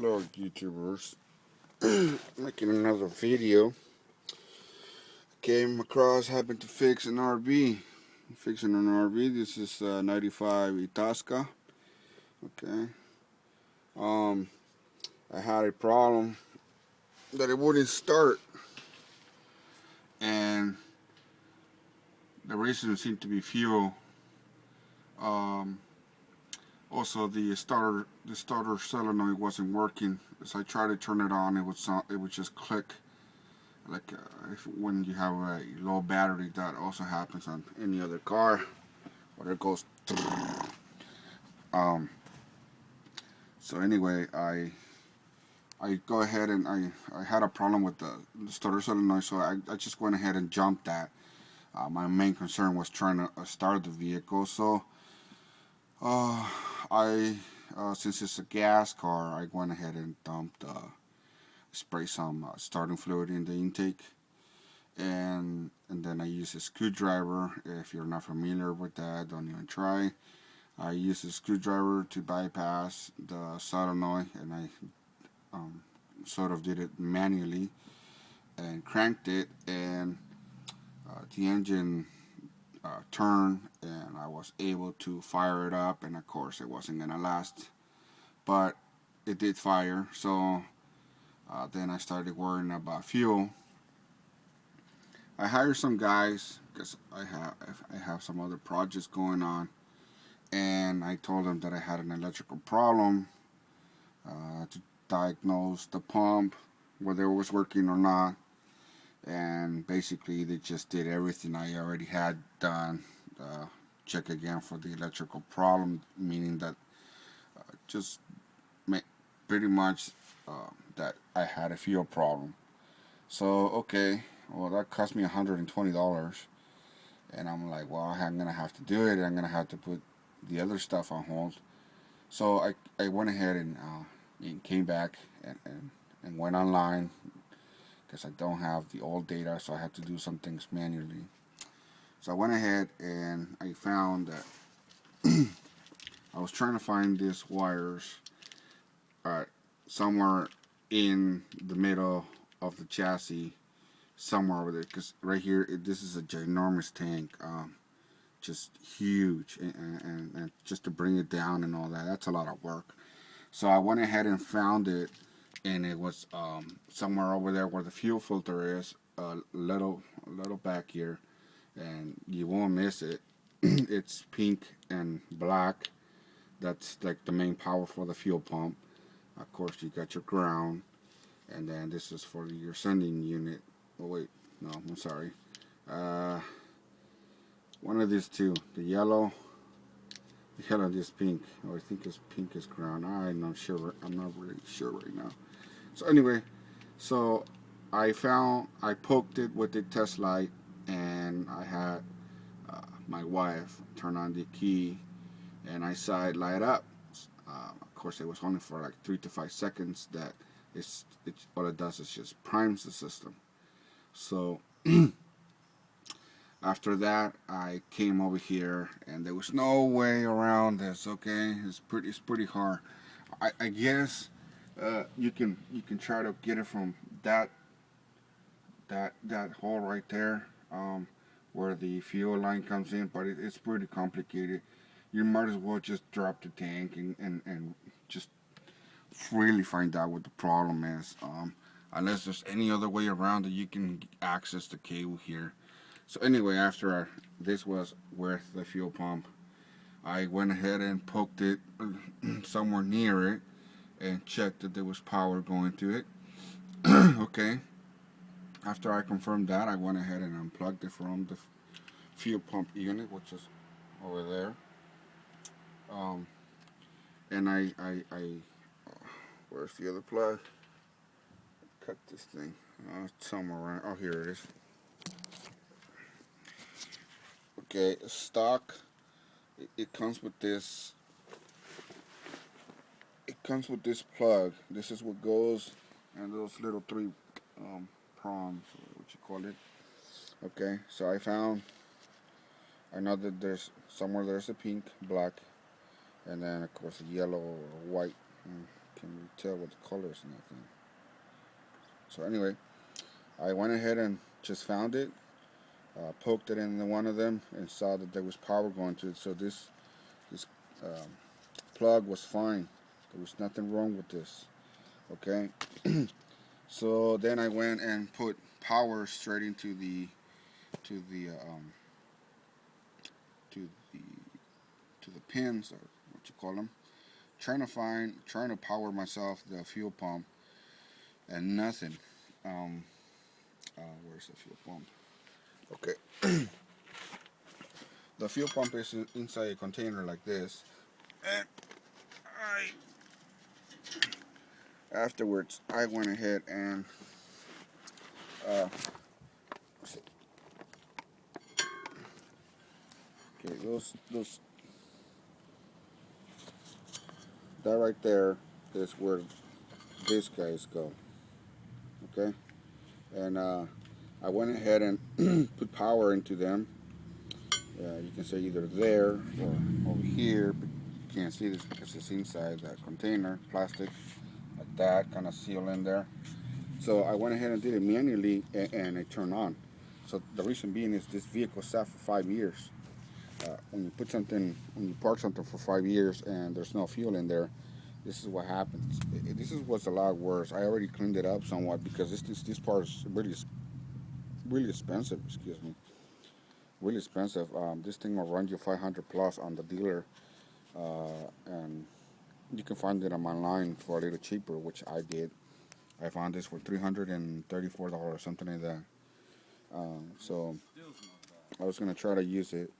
Hello YouTubers, making another video. Came across, happened to fix an RV. Fixing an RV. This is 95 Itasca. Okay. I had a problem that it wouldn't start, and the reason seemed to be fuel. Also, the starter solenoid wasn't working. As I tried to turn it on, it would just click. Like when you have a low battery, that also happens on any other car, where it goes. So anyway, I go ahead and I had a problem with the starter solenoid, so I just went ahead and jumped that. My main concern was trying to start the vehicle, so since it's a gas car, I went ahead and spray some starting fluid in the intake, and then I use a screwdriver. If you're not familiar with that, don't even try. I use a screwdriver to bypass the solenoid, and I sort of did it manually and cranked it, and the engine turned, and I was able to fire it up. And of course it wasn't gonna last, but it did fire. So then I started worrying about fuel. I hired some guys because I have some other projects going on, and I told them that I had an electrical problem, to diagnose the pump, whether it was working or not. And basically they just did everything I already had done. Check again for the electrical problem, meaning that just pretty much that I had a fuel problem. So okay, well, that cost me $120, and I'm like, well, I'm gonna have to do it. I'm gonna have to put the other stuff on hold. So I went ahead and came back and went online, because I don't have the old data, so I had to do some things manually. So I went ahead and I found that I was trying to find these wires somewhere in the middle of the chassis, somewhere over there, because right here, this is a ginormous tank, just huge, and just to bring it down and all that, that's a lot of work. So I went ahead and found it, and it was somewhere over there where the fuel filter is, a little back here, and you won't miss it. It's pink and black. That's like the main power for the fuel pump. Of course, you got your ground, and then this is for your sending unit. Oh wait, no, I'm sorry. One of these two, the yellow and this pink. Oh, I think it's pink is ground. I'm not sure. I'm not really sure right now. So anyway, so I poked it with the test light, and I had my wife turn on the key, and I saw it light up. Of course, it was only for like 3 to 5 seconds. That it's all it does is just primes the system. So after that, I came over here, and there was no way around this. Okay, it's pretty hard. I guess you can try to get it from that hole right there, where the fuel line comes in, but it's pretty complicated. You might as well just drop the tank and just really find out what the problem is. Unless there's any other way around that you can access the cable here. So anyway, after this was with the fuel pump, I went ahead and poked it somewhere near it and checked that there was power going to it. Okay. After I confirmed that, I went ahead and unplugged it from the fuel pump unit, which is over there. And where's the other plug? Cut this thing. Somewhere around. Oh, here it is. Okay, stock. It comes with this. It comes with this plug. This is what goes, and those little 3 prongs, what you call it. Okay, so I know that there's a pink, black, and then of course a yellow or white. Can we tell what the colors and everything. So anyway, I went ahead and just found it, poked it in one of them, and saw that there was power going to it. So this um, plug was fine. There was nothing wrong with this. Okay. So then I went and put power straight into to the um, to the to the pins, or what you call them. Trying to power myself the fuel pump, and nothing. Um, where's the fuel pump? Okay. The fuel pump is inside a container like this, and afterwards I went ahead and uh, okay, those that right there is where these guys go. Okay, and I went ahead and put power into them. You can say either there or over here, but you can't see this because it's inside that container, plastic, like that, kind of seal in there. So I went ahead and did it manually, and it turned on. So the reason being is this vehicle sat for 5 years. When you park something for 5 years and there's no fuel in there, this is what happens. This is what's a lot worse. I already cleaned it up somewhat because this part is really expensive. Excuse me, really expensive. This thing will run you 500 plus on the dealer, and you can find it on online for a little cheaper, which I did. I found this for $334, something like that. So I was gonna try to use it.